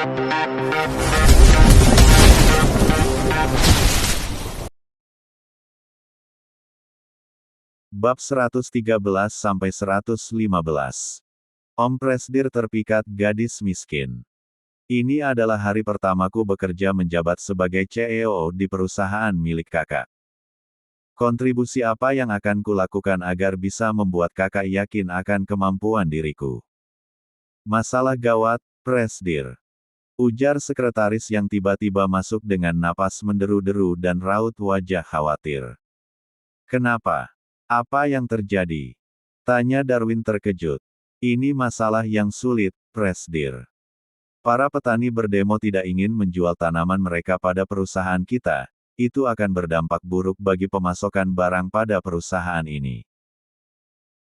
Bab 113-115. Om Presdir terpikat gadis miskin. Ini adalah hari pertamaku bekerja menjabat sebagai CEO di perusahaan milik kakak. Kontribusi apa yang akan kulakukan agar bisa membuat kakak yakin akan kemampuan diriku? Masalah gawat, Presdir. Ujar sekretaris yang tiba-tiba masuk dengan napas menderu-deru dan raut wajah khawatir. Kenapa? Apa yang terjadi? Tanya Darwin terkejut. Ini masalah yang sulit, Presdir. Para petani berdemo tidak ingin menjual tanaman mereka pada perusahaan kita. Itu akan berdampak buruk bagi pemasokan barang pada perusahaan ini.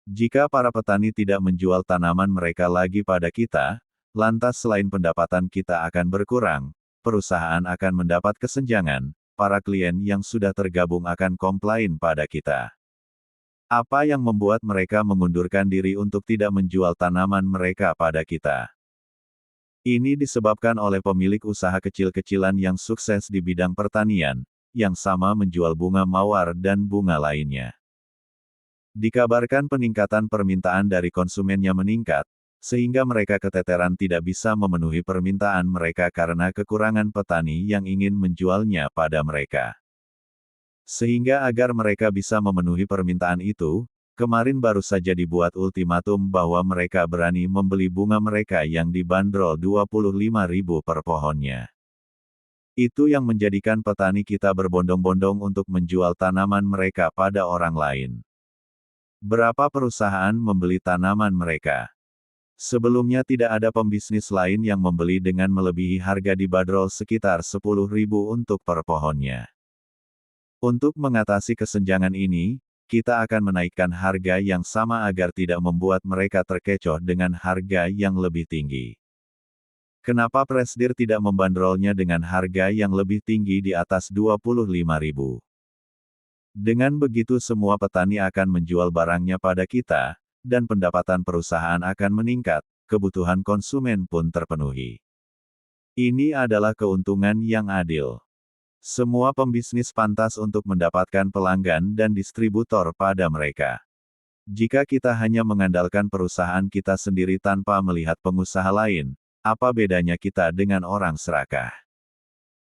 Jika para petani tidak menjual tanaman mereka lagi pada kita, lantas selain pendapatan kita akan berkurang, perusahaan akan mendapat kesenjangan, para klien yang sudah tergabung akan komplain pada kita. Apa yang membuat mereka mengundurkan diri untuk tidak menjual tanaman mereka pada kita? Ini disebabkan oleh pemilik usaha kecil-kecilan yang sukses di bidang pertanian, yang sama menjual bunga mawar dan bunga lainnya. Dikabarkan peningkatan permintaan dari konsumennya meningkat, sehingga mereka keteteran tidak bisa memenuhi permintaan mereka karena kekurangan petani yang ingin menjualnya pada mereka. Sehingga agar mereka bisa memenuhi permintaan itu, kemarin baru saja dibuat ultimatum bahwa mereka berani membeli bunga mereka yang dibanderol 25.000 per pohonnya. Itu yang menjadikan petani kita berbondong-bondong untuk menjual tanaman mereka pada orang lain. Berapa perusahaan membeli tanaman mereka? Sebelumnya tidak ada pembisnis lain yang membeli dengan melebihi harga dibanderol sekitar 10.000 untuk per pohonnya. Untuk mengatasi kesenjangan ini, kita akan menaikkan harga yang sama agar tidak membuat mereka terkecoh dengan harga yang lebih tinggi. Kenapa Presdir tidak membanderolnya dengan harga yang lebih tinggi di atas 25.000? Dengan begitu semua petani akan menjual barangnya pada kita, dan pendapatan perusahaan akan meningkat, kebutuhan konsumen pun terpenuhi. Ini adalah keuntungan yang adil. Semua pembisnis pantas untuk mendapatkan pelanggan dan distributor pada mereka. Jika kita hanya mengandalkan perusahaan kita sendiri tanpa melihat pengusaha lain, apa bedanya kita dengan orang serakah?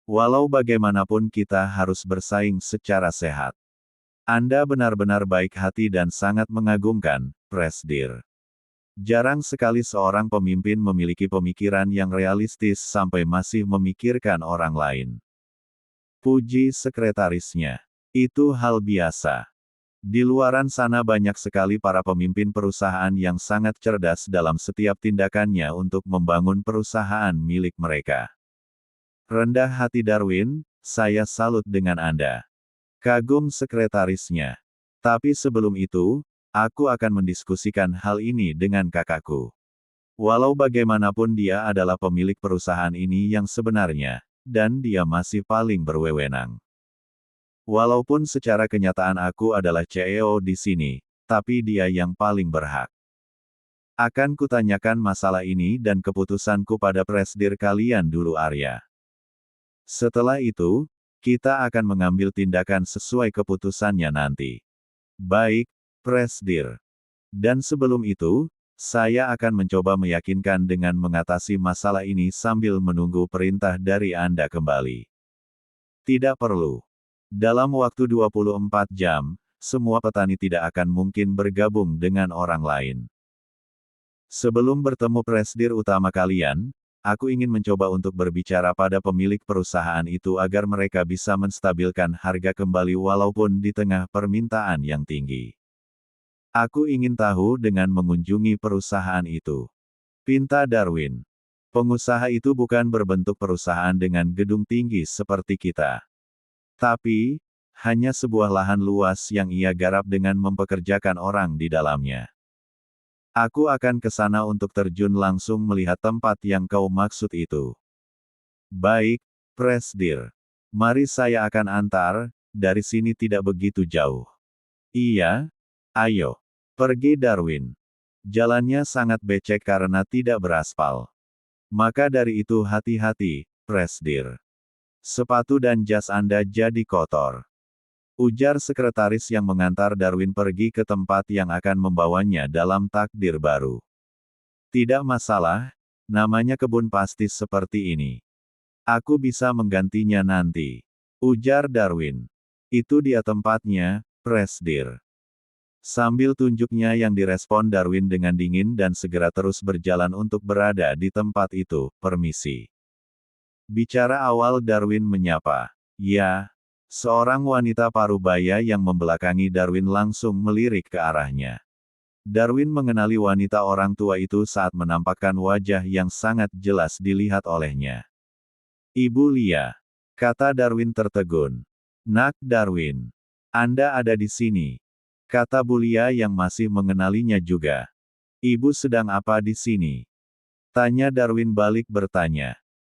Walau bagaimanapun kita harus bersaing secara sehat. Anda benar-benar baik hati dan sangat mengagumkan, Presdir. Jarang sekali seorang pemimpin memiliki pemikiran yang realistis sampai masih memikirkan orang lain. Puji sekretarisnya. Itu hal biasa. Di luaran sana banyak sekali para pemimpin perusahaan yang sangat cerdas dalam setiap tindakannya untuk membangun perusahaan milik mereka. Rendah hati Darwin, saya salut dengan Anda. Kagum sekretarisnya. Tapi sebelum itu, aku akan mendiskusikan hal ini dengan kakakku. Walau bagaimanapun dia adalah pemilik perusahaan ini yang sebenarnya, dan dia masih paling berwewenang. Walaupun secara kenyataan aku adalah CEO di sini, tapi dia yang paling berhak. Akan kutanyakan masalah ini dan keputusanku pada Presdir kalian dulu Arya. Setelah itu, kita akan mengambil tindakan sesuai keputusannya nanti. Baik, Presdir. Dan sebelum itu, saya akan mencoba meyakinkan dengan mengatasi masalah ini sambil menunggu perintah dari Anda kembali. Tidak perlu. Dalam waktu 24 jam, semua petani tidak akan mungkin bergabung dengan orang lain. Sebelum bertemu Presdir utama kalian, aku ingin mencoba untuk berbicara pada pemilik perusahaan itu agar mereka bisa menstabilkan harga kembali walaupun di tengah permintaan yang tinggi. Aku ingin tahu dengan mengunjungi perusahaan itu. Pinta Darwin. Pengusaha itu bukan berbentuk perusahaan dengan gedung tinggi seperti kita. Tapi, hanya sebuah lahan luas yang ia garap dengan mempekerjakan orang di dalamnya. Aku akan ke sana untuk terjun langsung melihat tempat yang kau maksud itu. Baik, Presdir. Mari saya akan antar, dari sini tidak begitu jauh. Iya? Ayo. Pergi Darwin. Jalannya sangat becek karena tidak beraspal. Maka dari itu hati-hati, Presdir. Sepatu dan jas Anda jadi kotor. Ujar sekretaris yang mengantar Darwin pergi ke tempat yang akan membawanya dalam takdir baru. Tidak masalah, namanya kebun pastis seperti ini. Aku bisa menggantinya nanti. Ujar Darwin. Itu dia tempatnya, Presdir. Sambil tunjuknya yang direspon Darwin dengan dingin dan segera terus berjalan untuk berada di tempat itu, permisi. Bicara awal Darwin menyapa. Ya, seorang wanita parubaya yang membelakangi Darwin langsung melirik ke arahnya. Darwin mengenali wanita orang tua itu saat menampakkan wajah yang sangat jelas dilihat olehnya. Ibu Lia, kata Darwin tertegun. Nak Darwin, Anda ada di sini, kata Bu Lia yang masih mengenalinya juga. Ibu sedang apa di sini? Tanya Darwin balik bertanya.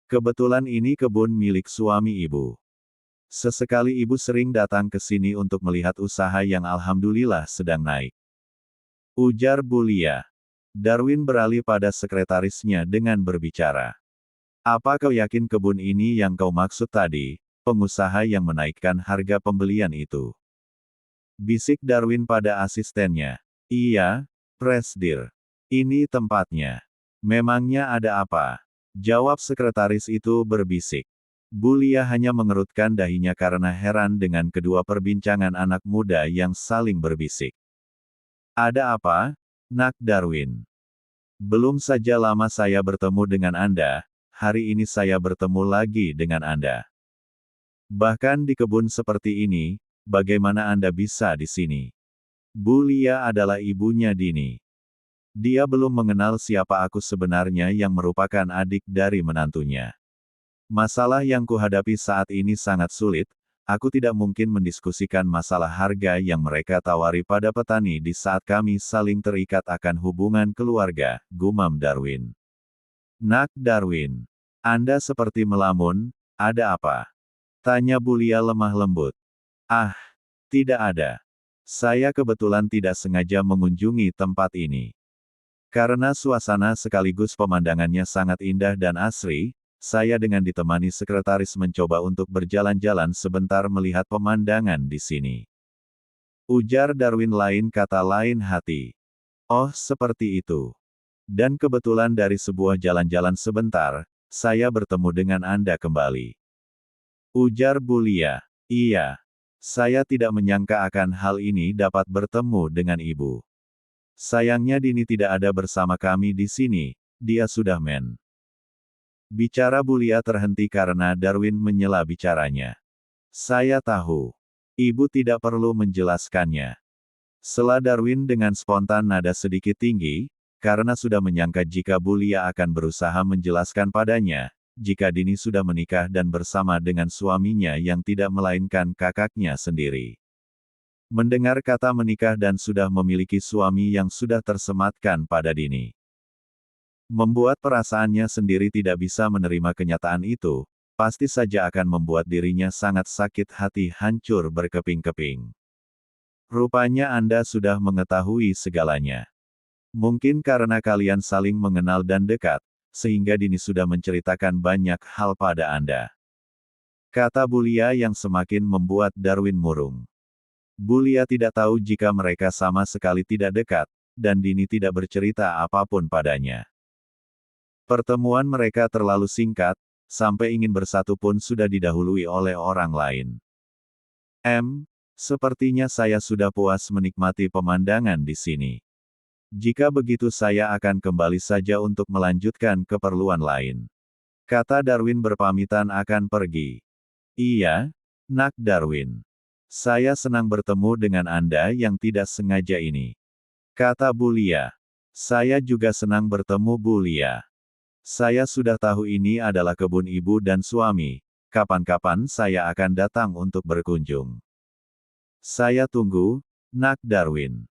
Kebetulan ini kebun milik suami ibu. Sesekali ibu sering datang ke sini untuk melihat usaha yang alhamdulillah sedang naik. Ujar Bu Lia. Darwin beralih pada sekretarisnya dengan berbicara. Apa kau yakin kebun ini yang kau maksud tadi, pengusaha yang menaikkan harga pembelian itu? Bisik Darwin pada asistennya. Iya, Presdir. Ini tempatnya. Memangnya ada apa? Jawab sekretaris itu berbisik. Bu Lia hanya mengerutkan dahinya karena heran dengan kedua perbincangan anak muda yang saling berbisik. Ada apa, Nak Darwin? Belum saja lama saya bertemu dengan Anda, hari ini saya bertemu lagi dengan Anda. Bahkan di kebun seperti ini, bagaimana Anda bisa di sini? Bu Lia adalah ibunya Dini. Dia belum mengenal siapa aku sebenarnya yang merupakan adik dari menantunya. Masalah yang kuhadapi saat ini sangat sulit, aku tidak mungkin mendiskusikan masalah harga yang mereka tawari pada petani di saat kami saling terikat akan hubungan keluarga, gumam Darwin. Nak Darwin, Anda seperti melamun, ada apa? Tanya Bu Lia lemah lembut. Ah, tidak ada. Saya kebetulan tidak sengaja mengunjungi tempat ini. Karena suasana sekaligus pemandangannya sangat indah dan asri, saya dengan ditemani sekretaris mencoba untuk berjalan-jalan sebentar melihat pemandangan di sini. Ujar Darwin lain kata lain hati. Oh, seperti itu. Dan kebetulan dari sebuah jalan-jalan sebentar, saya bertemu dengan Anda kembali. Ujar Bu Lia. Iya. Saya tidak menyangka akan hal ini dapat bertemu dengan Ibu. Sayangnya Dini tidak ada bersama kami di sini, dia sudah Bicara Bu Lia terhenti karena Darwin menyela bicaranya. Saya tahu. Ibu tidak perlu menjelaskannya. Sela Darwin dengan spontan nada sedikit tinggi, karena sudah menyangka jika Bu Lia akan berusaha menjelaskan padanya, jika Dini sudah menikah dan bersama dengan suaminya yang tidak melainkan kakaknya sendiri. Mendengar kata menikah dan sudah memiliki suami yang sudah tersematkan pada Dini. Membuat perasaannya sendiri tidak bisa menerima kenyataan itu, pasti saja akan membuat dirinya sangat sakit hati hancur berkeping-keping. Rupanya Anda sudah mengetahui segalanya. Mungkin karena kalian saling mengenal dan dekat, sehingga Dini sudah menceritakan banyak hal pada Anda. Kata Bu Lia yang semakin membuat Darwin murung. Bu Lia tidak tahu jika mereka sama sekali tidak dekat, dan Dini tidak bercerita apapun padanya. Pertemuan mereka terlalu singkat, sampai ingin bersatu pun sudah didahului oleh orang lain. Sepertinya saya sudah puas menikmati pemandangan di sini. Jika begitu saya akan kembali saja untuk melanjutkan keperluan lain. Kata Darwin berpamitan akan pergi. Iya, Nak Darwin. Saya senang bertemu dengan Anda yang tidak sengaja ini. Kata Bu Lia. Saya juga senang bertemu Bu Lia. Saya sudah tahu ini adalah kebun ibu dan suami, kapan-kapan saya akan datang untuk berkunjung. Saya tunggu, Nak Darwin.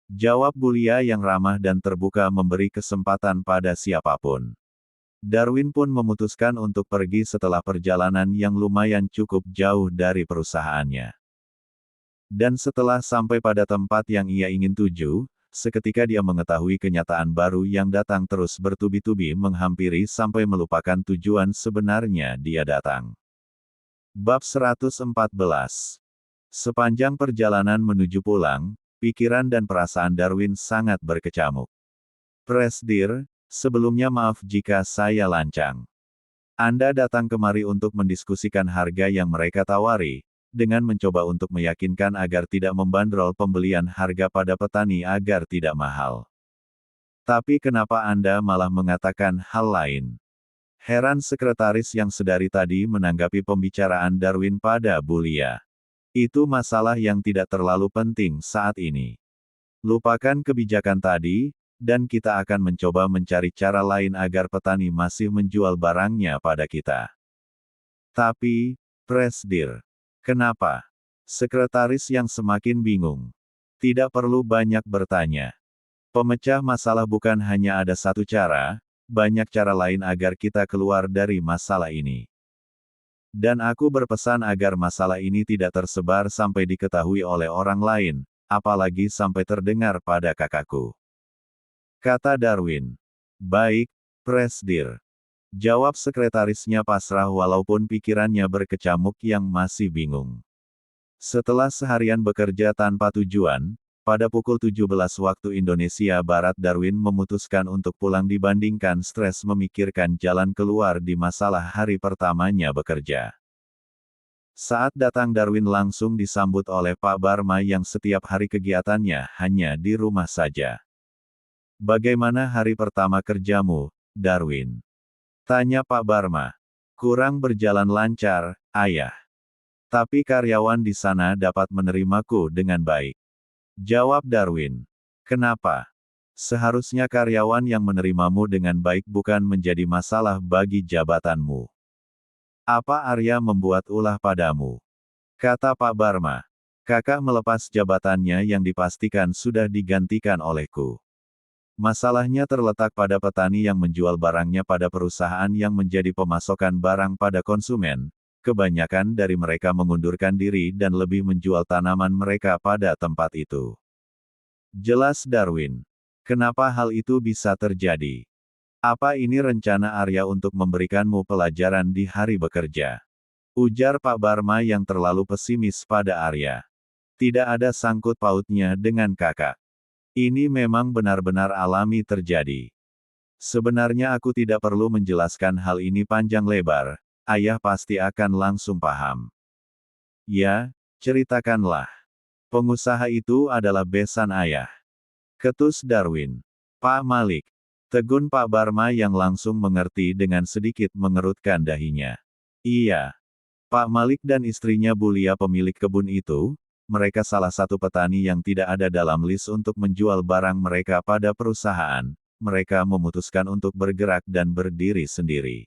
Jawab Bu Lia yang ramah dan terbuka memberi kesempatan pada siapapun. Darwin pun memutuskan untuk pergi setelah perjalanan yang lumayan cukup jauh dari perusahaannya. Dan setelah sampai pada tempat yang ia ingin tuju, seketika dia mengetahui kenyataan baru yang datang terus bertubi-tubi menghampiri sampai melupakan tujuan sebenarnya dia datang. Bab 114. Sepanjang perjalanan menuju pulang, pikiran dan perasaan Darwin sangat berkecamuk. Presdir, sebelumnya maaf jika saya lancang. Anda datang kemari untuk mendiskusikan harga yang mereka tawari, dengan mencoba untuk meyakinkan agar tidak membandrol pembelian harga pada petani agar tidak mahal. Tapi kenapa Anda malah mengatakan hal lain? Heran sekretaris yang sedari tadi menanggapi pembicaraan Darwin pada Bulia. Itu masalah yang tidak terlalu penting saat ini. Lupakan kebijakan tadi, dan kita akan mencoba mencari cara lain agar petani masih menjual barangnya pada kita. Tapi, Presdir, kenapa? Sekretaris yang semakin bingung. Tidak perlu banyak bertanya. Pemecah masalah bukan hanya ada satu cara, banyak cara lain agar kita keluar dari masalah ini. Dan aku berpesan agar masalah ini tidak tersebar sampai diketahui oleh orang lain, apalagi sampai terdengar pada kakakku. Kata Darwin. Baik, Presdir. Jawab sekretarisnya pasrah walaupun pikirannya berkecamuk yang masih bingung. Setelah seharian bekerja tanpa tujuan, pada pukul 17 waktu Indonesia Barat Darwin memutuskan untuk pulang dibandingkan stres memikirkan jalan keluar di masalah hari pertamanya bekerja. Saat datang Darwin langsung disambut oleh Pak Barma yang setiap hari kegiatannya hanya di rumah saja. Bagaimana hari pertama kerjamu, Darwin? Tanya Pak Barma. Kurang berjalan lancar, Ayah. Tapi karyawan di sana dapat menerimaku dengan baik. Jawab Darwin. Kenapa? Seharusnya karyawan yang menerimamu dengan baik bukan menjadi masalah bagi jabatanmu. Apa Arya membuat ulah padamu? Kata Pak Barma. Kakak melepas jabatannya yang dipastikan sudah digantikan olehku. Masalahnya terletak pada petani yang menjual barangnya pada perusahaan yang menjadi pemasokan barang pada konsumen. Kebanyakan dari mereka mengundurkan diri dan lebih menjual tanaman mereka pada tempat itu. Jelas Darwin. Kenapa hal itu bisa terjadi? Apa ini rencana Arya untuk memberikanmu pelajaran di hari bekerja? Ujar Pak Barma yang terlalu pesimis pada Arya. Tidak ada sangkut pautnya dengan kakak. Ini memang benar-benar alami terjadi. Sebenarnya aku tidak perlu menjelaskan hal ini panjang lebar, Ayah pasti akan langsung paham. Ya, ceritakanlah. Pengusaha itu adalah besan Ayah. Ketus Darwin. Pak Malik. Tegun Pak Barma yang langsung mengerti dengan sedikit mengerutkan dahinya. Iya. Pak Malik dan istrinya Bulia pemilik kebun itu, mereka salah satu petani yang tidak ada dalam list untuk menjual barang mereka pada perusahaan. Mereka memutuskan untuk bergerak dan berdiri sendiri.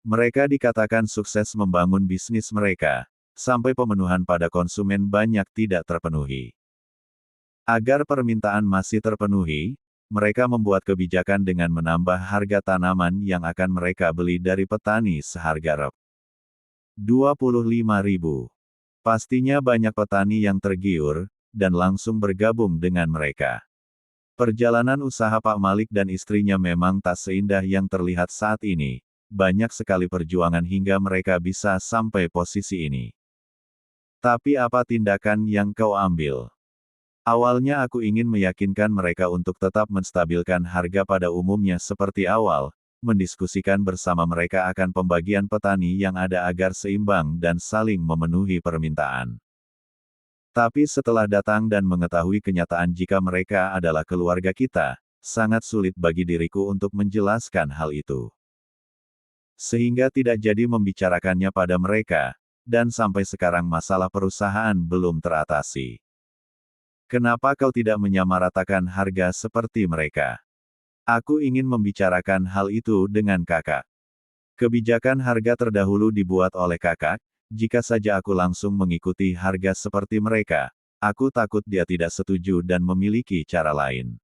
Mereka dikatakan sukses membangun bisnis mereka, sampai pemenuhan pada konsumen banyak tidak terpenuhi. Agar permintaan masih terpenuhi, mereka membuat kebijakan dengan menambah harga tanaman yang akan mereka beli dari petani seharga Rp25.000. Pastinya banyak petani yang tergiur, dan langsung bergabung dengan mereka. Perjalanan usaha Pak Malik dan istrinya memang tak seindah yang terlihat saat ini. Banyak sekali perjuangan hingga mereka bisa sampai posisi ini. Tapi apa tindakan yang kau ambil? Awalnya aku ingin meyakinkan mereka untuk tetap menstabilkan harga pada umumnya seperti awal, mendiskusikan bersama mereka akan pembagian petani yang ada agar seimbang dan saling memenuhi permintaan. Tapi setelah datang dan mengetahui kenyataan jika mereka adalah keluarga kita, sangat sulit bagi diriku untuk menjelaskan hal itu. Sehingga tidak jadi membicarakannya pada mereka, dan sampai sekarang masalah perusahaan belum teratasi. Kenapa kau tidak menyamaratakan harga seperti mereka? Aku ingin membicarakan hal itu dengan kakak. Kebijakan harga terdahulu dibuat oleh kakak, jika saja aku langsung mengikuti harga seperti mereka, aku takut dia tidak setuju dan memiliki cara lain.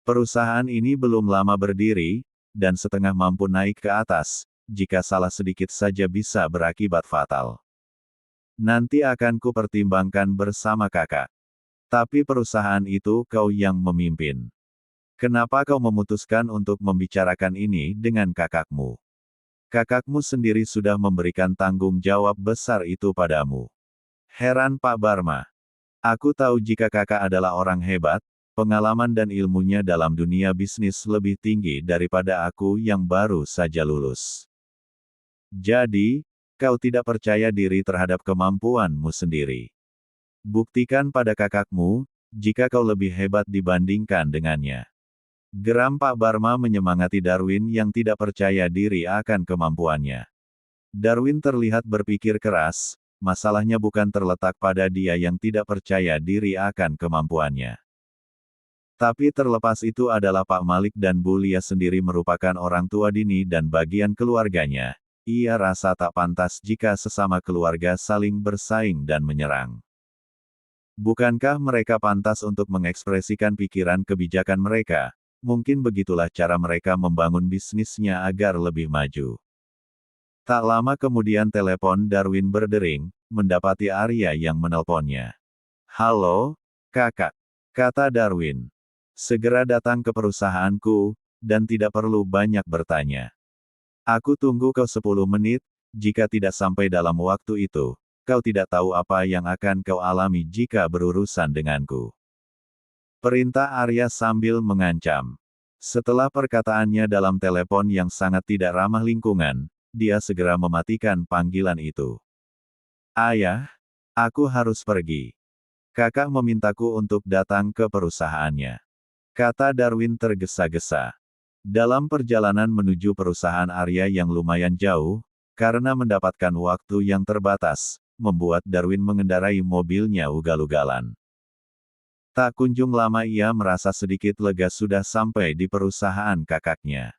Perusahaan ini belum lama berdiri, dan setengah mampu naik ke atas, jika salah sedikit saja bisa berakibat fatal. Nanti akan kupertimbangkan bersama kakak. Tapi perusahaan itu kau yang memimpin. Kenapa kau memutuskan untuk membicarakan ini dengan kakakmu? Kakakmu sendiri sudah memberikan tanggung jawab besar itu padamu. Heran Pak Barma. Aku tahu jika kakak adalah orang hebat, pengalaman dan ilmunya dalam dunia bisnis lebih tinggi daripada aku yang baru saja lulus. Jadi, kau tidak percaya diri terhadap kemampuanmu sendiri. Buktikan pada kakakmu, jika kau lebih hebat dibandingkan dengannya. Geram Pak Barma menyemangati Darwin yang tidak percaya diri akan kemampuannya. Darwin terlihat berpikir keras, masalahnya bukan terletak pada dia yang tidak percaya diri akan kemampuannya. Tapi terlepas itu adalah Pak Malik dan Bu Lia sendiri merupakan orang tua Dini dan bagian keluarganya. Ia rasa tak pantas jika sesama keluarga saling bersaing dan menyerang. Bukankah mereka pantas untuk mengekspresikan pikiran kebijakan mereka? Mungkin begitulah cara mereka membangun bisnisnya agar lebih maju. Tak lama kemudian telepon Darwin berdering, mendapati Arya yang menelponnya. "Halo, kakak," kata Darwin. "Segera datang ke perusahaanku, dan tidak perlu banyak bertanya. Aku tunggu kau 10 menit, jika tidak sampai dalam waktu itu, kau tidak tahu apa yang akan kau alami jika berurusan denganku." Perintah Arya sambil mengancam. Setelah perkataannya dalam telepon yang sangat tidak ramah lingkungan, dia segera mematikan panggilan itu. "Ayah, aku harus pergi. Kakak memintaku untuk datang ke perusahaannya," kata Darwin tergesa-gesa. Dalam perjalanan menuju perusahaan Arya yang lumayan jauh, karena mendapatkan waktu yang terbatas, membuat Darwin mengendarai mobilnya ugal-ugalan. Tak kunjung lama ia merasa sedikit lega sudah sampai di perusahaan kakaknya.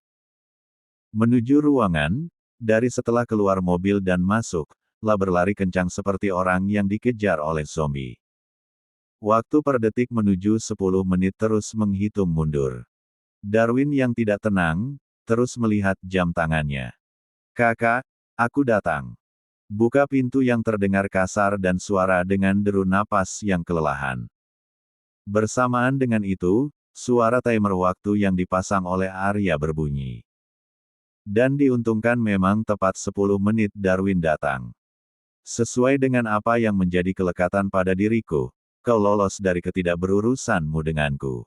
Menuju ruangan, dari setelah keluar mobil dan masuk, lah berlari kencang seperti orang yang dikejar oleh zombie. Waktu per detik menuju 10 menit terus menghitung mundur. Darwin yang tidak tenang, terus melihat jam tangannya. "Kakak, aku datang." Buka pintu yang terdengar kasar dan suara dengan deru napas yang kelelahan. Bersamaan dengan itu, suara timer waktu yang dipasang oleh Arya berbunyi. Dan diuntungkan memang tepat 10 menit Darwin datang. "Sesuai dengan apa yang menjadi kelekatan pada diriku, kau lolos dari ketidakberurusanmu denganku."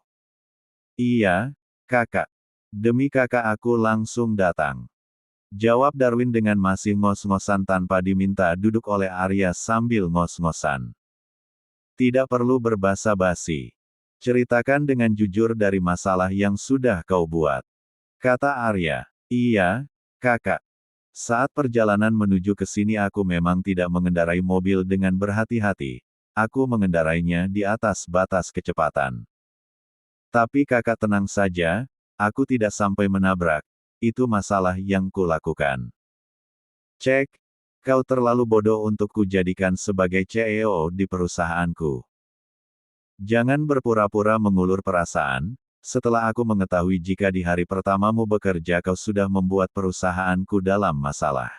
"Iya, kakak. Demi kakak aku langsung datang," jawab Darwin dengan masih ngos-ngosan tanpa diminta duduk oleh Arya sambil ngos-ngosan. "Tidak perlu berbasa-basi. Ceritakan dengan jujur dari masalah yang sudah kau buat," kata Arya. "Iya, kakak. Saat perjalanan menuju ke sini aku memang tidak mengendarai mobil dengan berhati-hati. Aku mengendarainya di atas batas kecepatan. Tapi kakak tenang saja, aku tidak sampai menabrak. Itu masalah yang kulakukan." "Cek, kau terlalu bodoh untuk kujadikan sebagai CEO di perusahaanku. Jangan berpura-pura mengulur perasaan, setelah aku mengetahui jika di hari pertamamu bekerja kau sudah membuat perusahaanku dalam masalah."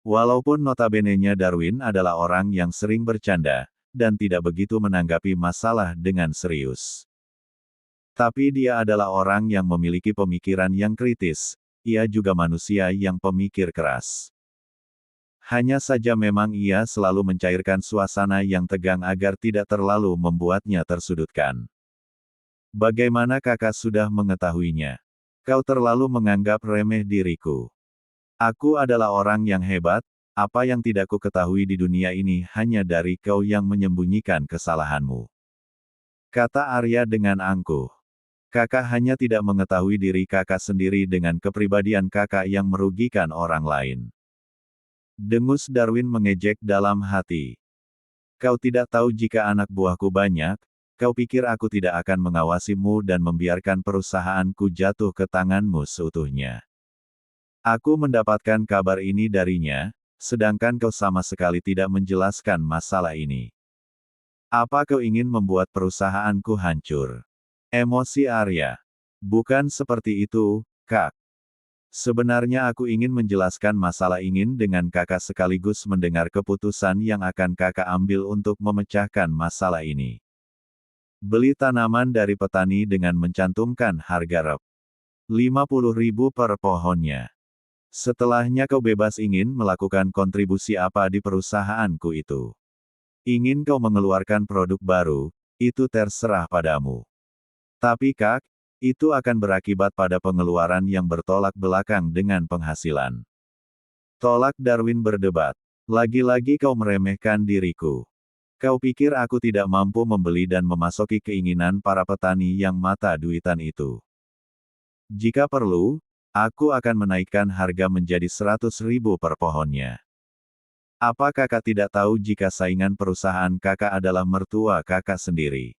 Walaupun notabene-nya Darwin adalah orang yang sering bercanda, dan tidak begitu menanggapi masalah dengan serius. Tapi dia adalah orang yang memiliki pemikiran yang kritis, ia juga manusia yang pemikir keras. Hanya saja memang ia selalu mencairkan suasana yang tegang agar tidak terlalu membuatnya tersudutkan. "Bagaimana kakak sudah mengetahuinya? Kau terlalu menganggap remeh diriku. Aku adalah orang yang hebat, apa yang tidak ku ketahui di dunia ini hanya dari kau yang menyembunyikan kesalahanmu," kata Arya dengan angkuh. "Kakak hanya tidak mengetahui diri kakak sendiri dengan kepribadian kakak yang merugikan orang lain." Dengus Darwin mengejek dalam hati. "Kau tidak tahu jika anak buahku banyak, kau pikir aku tidak akan mengawasimu dan membiarkan perusahaanku jatuh ke tanganmu seutuhnya. Aku mendapatkan kabar ini darinya, sedangkan kau sama sekali tidak menjelaskan masalah ini. Apa kau ingin membuat perusahaanku hancur?" Emosi Arya. "Bukan seperti itu, Kak. Sebenarnya aku ingin menjelaskan masalah ingin dengan kakak sekaligus mendengar keputusan yang akan kakak ambil untuk memecahkan masalah ini." Beli tanaman dari petani dengan mencantumkan harga rep. 50.000 per pohonnya. Setelahnya kau bebas ingin melakukan kontribusi apa di perusahaanku itu. Ingin kau mengeluarkan produk baru, itu terserah padamu. Tapi Kak, itu akan berakibat pada pengeluaran yang bertolak belakang dengan penghasilan. Tolak Darwin berdebat. Lagi-lagi kau meremehkan diriku. Kau pikir aku tidak mampu membeli dan memasoki keinginan para petani yang mata duitan itu. Jika perlu, aku akan menaikkan harga menjadi 100.000 per pohonnya. Apa kakak tidak tahu jika saingan perusahaan kakak adalah mertua kakak sendiri?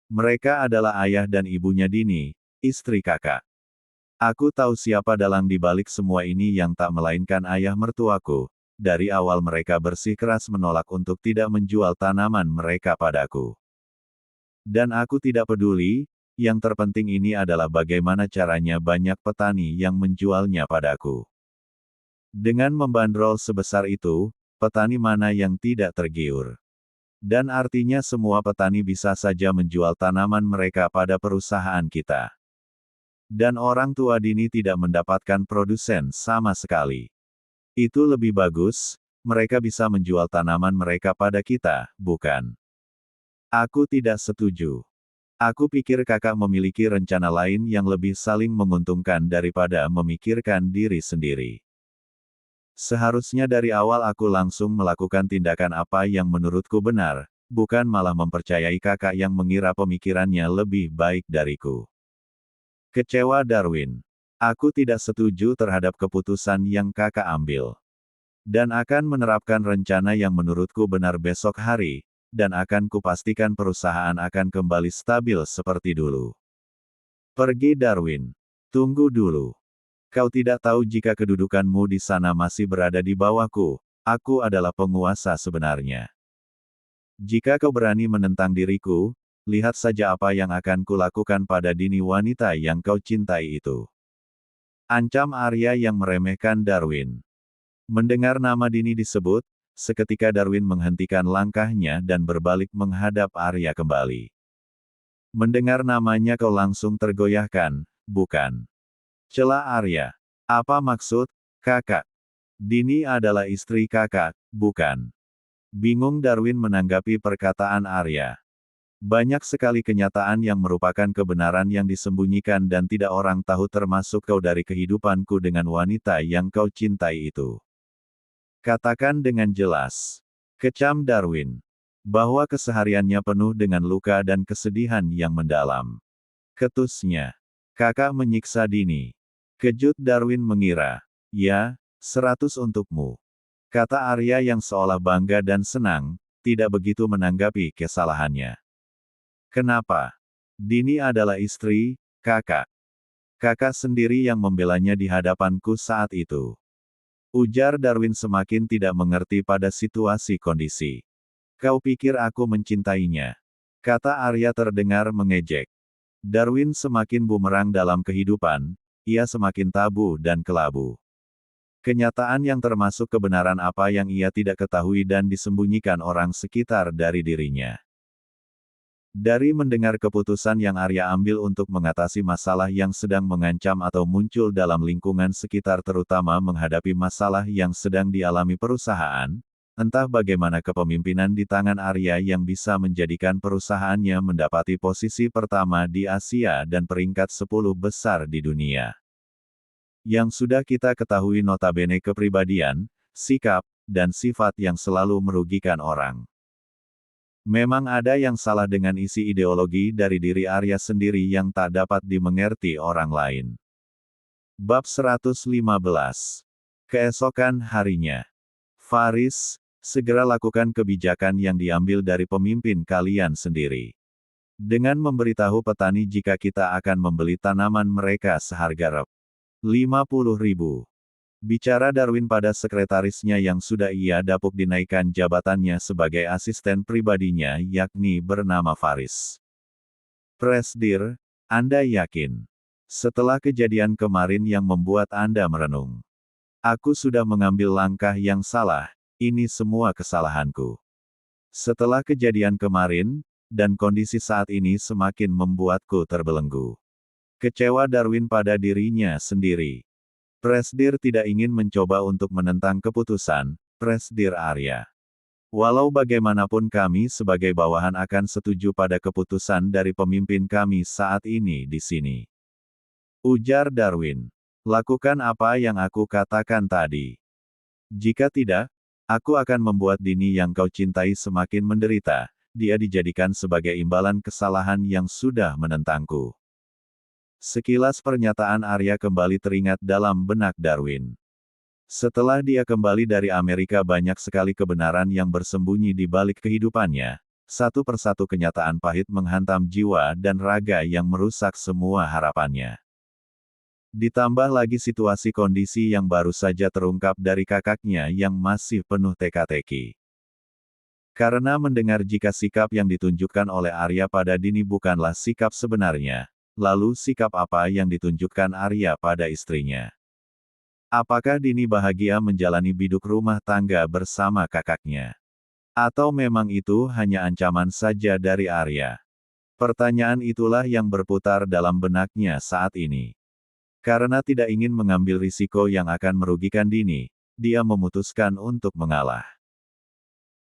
Mereka adalah ayah dan ibunya Dini, istri kakak. Aku tahu siapa dalang di balik semua ini yang tak melainkan ayah mertuaku. Dari awal mereka bersikeras menolak untuk tidak menjual tanaman mereka padaku. Dan aku tidak peduli, yang terpenting ini adalah bagaimana caranya banyak petani yang menjualnya padaku. Dengan membandrol sebesar itu, petani mana yang tidak tergiur? Dan artinya semua petani bisa saja menjual tanaman mereka pada perusahaan kita. Dan orang tua Dini tidak mendapatkan produsen sama sekali. Itu lebih bagus, mereka bisa menjual tanaman mereka pada kita, bukan? Aku tidak setuju. Aku pikir kakak memiliki rencana lain yang lebih saling menguntungkan daripada memikirkan diri sendiri. Seharusnya dari awal aku langsung melakukan tindakan apa yang menurutku benar, bukan malah mempercayai kakak yang mengira pemikirannya lebih baik dariku. Kecewa Darwin. Aku tidak setuju terhadap keputusan yang kakak ambil. Dan akan menerapkan rencana yang menurutku benar besok hari, dan akan kupastikan perusahaan akan kembali stabil seperti dulu. Pergi Darwin. Tunggu dulu. Kau tidak tahu jika kedudukanmu di sana masih berada di bawahku, aku adalah penguasa sebenarnya. Jika kau berani menentang diriku, lihat saja apa yang akan kulakukan pada Dini wanita yang kau cintai itu. Ancam Arya yang meremehkan Darwin. Mendengar nama Dini disebut, seketika Darwin menghentikan langkahnya dan berbalik menghadap Arya kembali. Mendengar namanya kau langsung tergoyahkan, bukan? Cela Arya. Apa maksud, kakak? Dini adalah istri kakak, bukan? Bingung Darwin menanggapi perkataan Arya. Banyak sekali kenyataan yang merupakan kebenaran yang disembunyikan dan tidak orang tahu termasuk kau dari kehidupanku dengan wanita yang kau cintai itu. Katakan dengan jelas. Kecam Darwin. Bahwa kesehariannya penuh dengan luka dan kesedihan yang mendalam. Ketusnya. Kakak menyiksa Dini. Kejut Darwin mengira. Ya, 100 untukmu. Kata Arya yang seolah bangga dan senang, tidak begitu menanggapi kesalahannya. Kenapa? Dini adalah istri, kakak. Kakak sendiri yang membelanya di hadapanku saat itu. Ujar Darwin semakin tidak mengerti pada situasi kondisi. Kau pikir aku mencintainya? Kata Arya terdengar mengejek. Darwin semakin bumerang dalam kehidupan, ia semakin tabu dan kelabu. Kenyataan yang termasuk kebenaran apa yang ia tidak ketahui dan disembunyikan orang sekitar dari dirinya. Dari mendengar keputusan yang Arya ambil untuk mengatasi masalah yang sedang mengancam atau muncul dalam lingkungan sekitar terutama menghadapi masalah yang sedang dialami perusahaan, entah bagaimana kepemimpinan di tangan Arya yang bisa menjadikan perusahaannya mendapati posisi pertama di Asia dan peringkat 10 besar di dunia. Yang sudah kita ketahui notabene kepribadian, sikap, dan sifat yang selalu merugikan orang. Memang ada yang salah dengan isi ideologi dari diri Arya sendiri yang tak dapat dimengerti orang lain. Bab 115. Keesokan harinya. Faris, segera lakukan kebijakan yang diambil dari pemimpin kalian sendiri. Dengan memberitahu petani jika kita akan membeli tanaman mereka seharga rep. 50.000. Bicara Darwin pada sekretarisnya yang sudah ia dapuk dinaikkan jabatannya sebagai asisten pribadinya yakni bernama Faris. Presdir, Anda yakin? Setelah kejadian kemarin yang membuat Anda merenung. Aku sudah mengambil langkah yang salah, ini semua kesalahanku. Setelah kejadian kemarin, dan kondisi saat ini semakin membuatku terbelenggu. Kecewa Darwin pada dirinya sendiri. Presdir tidak ingin mencoba untuk menentang keputusan Presdir Arya. Walau bagaimanapun kami sebagai bawahan akan setuju pada keputusan dari pemimpin kami saat ini di sini. Ujar Darwin. Lakukan apa yang aku katakan tadi. Jika tidak, aku akan membuat Dini yang kau cintai semakin menderita. Dia dijadikan sebagai imbalan kesalahan yang sudah menentangku. Sekilas pernyataan Arya kembali teringat dalam benak Darwin. Setelah dia kembali dari Amerika banyak sekali kebenaran yang bersembunyi di balik kehidupannya. Satu persatu kenyataan pahit menghantam jiwa dan raga yang merusak semua harapannya. Ditambah lagi situasi kondisi yang baru saja terungkap dari kakaknya yang masih penuh teka-teki. Karena mendengar jika sikap yang ditunjukkan oleh Arya pada Dini bukanlah sikap sebenarnya. Lalu sikap apa yang ditunjukkan Arya pada istrinya? Apakah Dini bahagia menjalani biduk rumah tangga bersama kakaknya? Atau memang itu hanya ancaman saja dari Arya? Pertanyaan itulah yang berputar dalam benaknya saat ini. Karena tidak ingin mengambil risiko yang akan merugikan Dini, dia memutuskan untuk mengalah.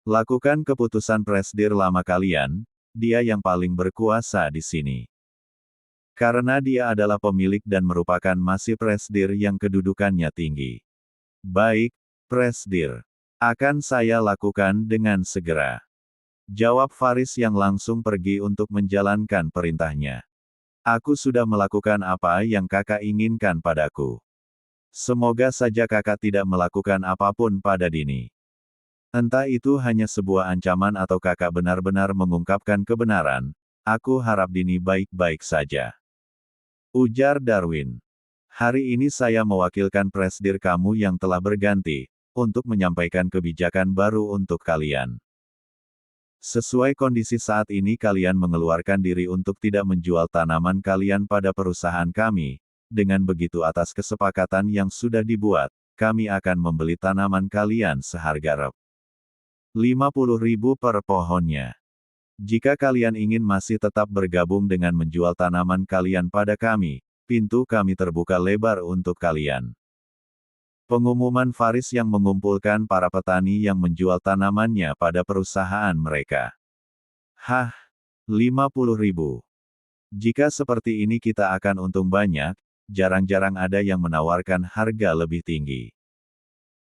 Lakukan keputusan Presdir lama kalian, dia yang paling berkuasa di sini. Karena dia adalah pemilik dan merupakan masih Presdir yang kedudukannya tinggi. Baik, Presdir. Akan saya lakukan dengan segera. Jawab Faris yang langsung pergi untuk menjalankan perintahnya. Aku sudah melakukan apa yang kakak inginkan padaku. Semoga saja kakak tidak melakukan apapun pada Dini. Entah itu hanya sebuah ancaman atau kakak benar-benar mengungkapkan kebenaran, aku harap Dini baik-baik saja. Ujar Darwin. Hari ini saya mewakilkan Presdir kamu yang telah berganti, untuk menyampaikan kebijakan baru untuk kalian. Sesuai kondisi saat ini kalian mengeluarkan diri untuk tidak menjual tanaman kalian pada perusahaan kami, dengan begitu atas kesepakatan yang sudah dibuat, kami akan membeli tanaman kalian seharga Rp50.000 per pohonnya. Jika kalian ingin masih tetap bergabung dengan menjual tanaman kalian pada kami, pintu kami terbuka lebar untuk kalian. Pengumuman Faris yang mengumpulkan para petani yang menjual tanamannya pada perusahaan mereka. Hah, 50.000. Jika seperti ini kita akan untung banyak, jarang-jarang ada yang menawarkan harga lebih tinggi.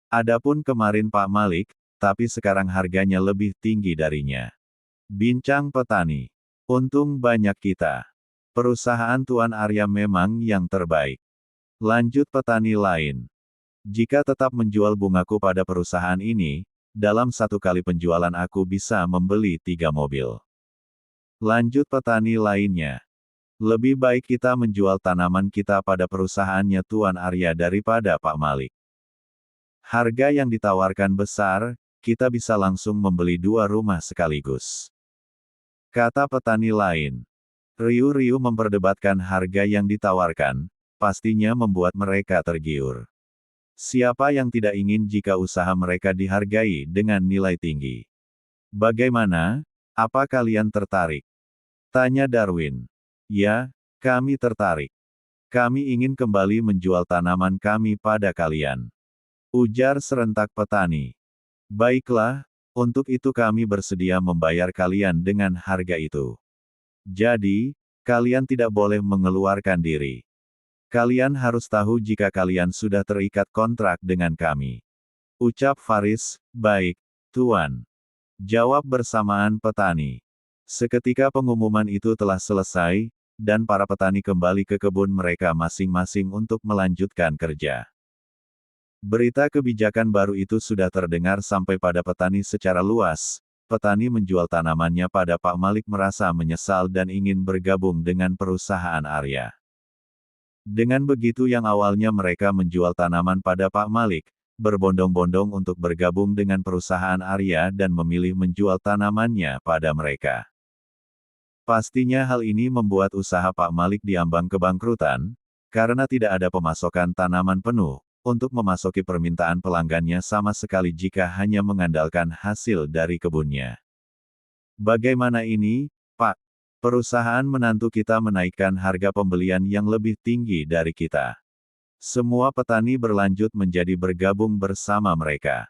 Adapun kemarin Pak Malik, tapi sekarang harganya lebih tinggi darinya. Bincang petani. Untung banyak kita. Perusahaan Tuan Arya memang yang terbaik. Lanjut petani lain. Jika tetap menjual bungaku pada perusahaan ini, dalam satu kali penjualan aku bisa membeli 3 mobil. Lanjut petani lainnya. Lebih baik kita menjual tanaman kita pada perusahaannya Tuan Arya daripada Pak Malik. Harga yang ditawarkan besar, kita bisa langsung membeli 2 rumah sekaligus. Kata petani lain. Riuh-riuh memperdebatkan harga yang ditawarkan, pastinya membuat mereka tergiur. Siapa yang tidak ingin jika usaha mereka dihargai dengan nilai tinggi? Bagaimana? Apa kalian tertarik? Tanya Darwin. Ya, kami tertarik. Kami ingin kembali menjual tanaman kami pada kalian. Ujar serentak petani. Baiklah, untuk itu kami bersedia membayar kalian dengan harga itu. Jadi, kalian tidak boleh mengeluarkan diri. Kalian harus tahu jika kalian sudah terikat kontrak dengan kami. Ucap Faris, baik, Tuan. Jawab bersamaan petani. Seketika pengumuman itu telah selesai, dan para petani kembali ke kebun mereka masing-masing untuk melanjutkan kerja. Berita kebijakan baru itu sudah terdengar sampai pada petani secara luas. Petani menjual tanamannya pada Pak Malik merasa menyesal dan ingin bergabung dengan perusahaan Arya. Dengan begitu yang awalnya mereka menjual tanaman pada Pak Malik, berbondong-bondong untuk bergabung dengan perusahaan Arya dan memilih menjual tanamannya pada mereka. Pastinya hal ini membuat usaha Pak Malik diambang kebangkrutan, karena tidak ada pemasokan tanaman penuh. Untuk memasuki permintaan pelanggannya sama sekali jika hanya mengandalkan hasil dari kebunnya. Bagaimana ini, Perusahaan menantu kita menaikkan harga pembelian yang lebih tinggi dari kita. Semua petani berlanjut menjadi bergabung bersama mereka.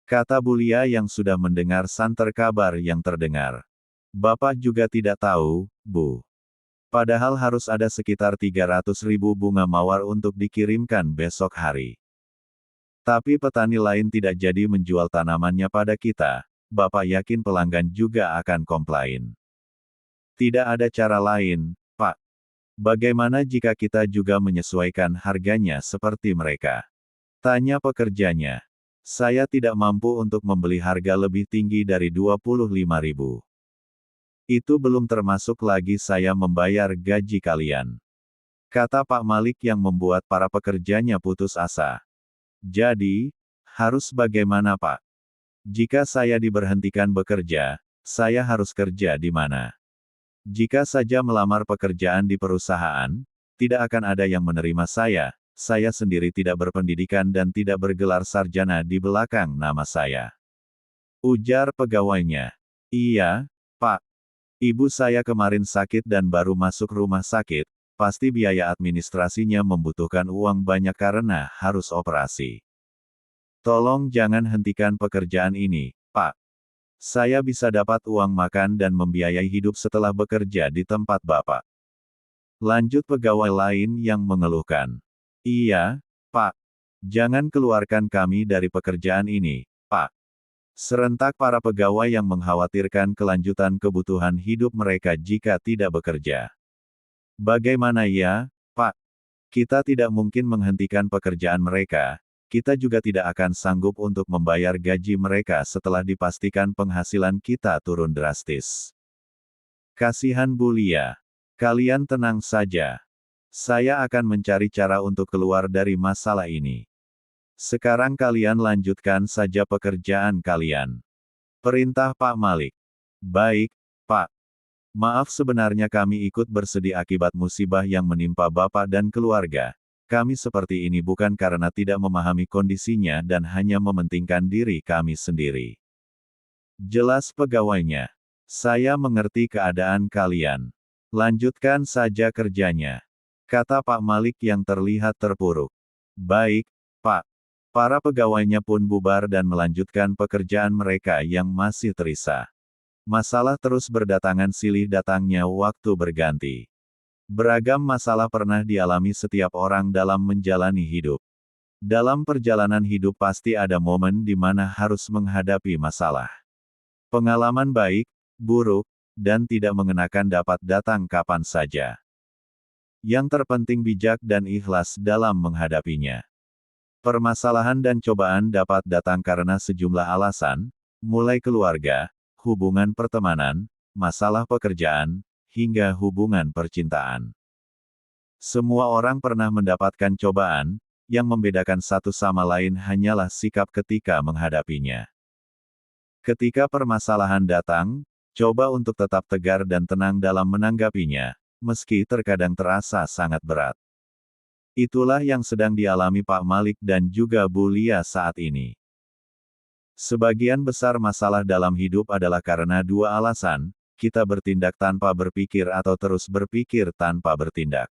Kata Bulia yang sudah mendengar santer kabar yang terdengar. Bapak juga tidak tahu, Bu. Padahal harus ada sekitar 300.000 bunga mawar untuk dikirimkan besok hari. Tapi petani lain tidak jadi menjual tanamannya pada kita. Bapak yakin pelanggan juga akan komplain. Tidak ada cara lain, Pak. Bagaimana jika kita juga menyesuaikan harganya seperti mereka? Tanya pekerjanya. Saya tidak mampu untuk membeli harga lebih tinggi dari 25.000. Itu belum termasuk lagi saya membayar gaji kalian. Kata Pak Malik yang membuat para pekerjanya putus asa. Jadi, harus bagaimana Pak? Jika saya diberhentikan bekerja, saya harus kerja di mana? Jika saja melamar pekerjaan di perusahaan, tidak akan ada yang menerima saya sendiri tidak berpendidikan dan tidak bergelar sarjana di belakang nama saya. Ujar pegawainya. Iya, Pak. Ibu saya kemarin sakit dan baru masuk rumah sakit, pasti biaya administrasinya membutuhkan uang banyak karena harus operasi. Tolong jangan hentikan pekerjaan ini, Pak. Saya bisa dapat uang makan dan membiayai hidup setelah bekerja di tempat Bapak. Lanjut pegawai lain yang mengeluhkan. Iya, Pak. Jangan keluarkan kami dari pekerjaan ini, Pak. Serentak para pegawai yang mengkhawatirkan kelanjutan kebutuhan hidup mereka jika tidak bekerja. Bagaimana ya, Pak? Kita tidak mungkin menghentikan pekerjaan mereka. Kita juga tidak akan sanggup untuk membayar gaji mereka setelah dipastikan penghasilan kita turun drastis. Kasihan Bulia. Kalian tenang saja. Saya akan mencari cara untuk keluar dari masalah ini. Sekarang kalian lanjutkan saja pekerjaan kalian. Perintah Pak Malik. Baik, Pak. Maaf sebenarnya kami ikut bersedih akibat musibah yang menimpa Bapak dan keluarga. Kami seperti ini bukan karena tidak memahami kondisinya dan hanya mementingkan diri kami sendiri. Jelas pegawainya. Saya mengerti keadaan kalian. Lanjutkan saja kerjanya. Kata Pak Malik yang terlihat terpuruk. Baik, Pak. Para pegawainya pun bubar dan melanjutkan pekerjaan mereka yang masih terisah. Masalah terus berdatangan silih datangnya waktu berganti. Beragam masalah pernah dialami setiap orang dalam menjalani hidup. Dalam perjalanan hidup pasti ada momen di mana harus menghadapi masalah. Pengalaman baik, buruk, dan tidak mengenakan dapat datang kapan saja. Yang terpenting bijak dan ikhlas dalam menghadapinya. Permasalahan dan cobaan dapat datang karena sejumlah alasan, mulai keluarga, hubungan pertemanan, masalah pekerjaan, hingga hubungan percintaan. Semua orang pernah mendapatkan cobaan, yang membedakan satu sama lain hanyalah sikap ketika menghadapinya. Ketika permasalahan datang, coba untuk tetap tegar dan tenang dalam menanggapinya, meski terkadang terasa sangat berat. Itulah yang sedang dialami Pak Malik dan juga Bulia saat ini. Sebagian besar masalah dalam hidup adalah karena dua alasan, kita bertindak tanpa berpikir atau terus berpikir tanpa bertindak.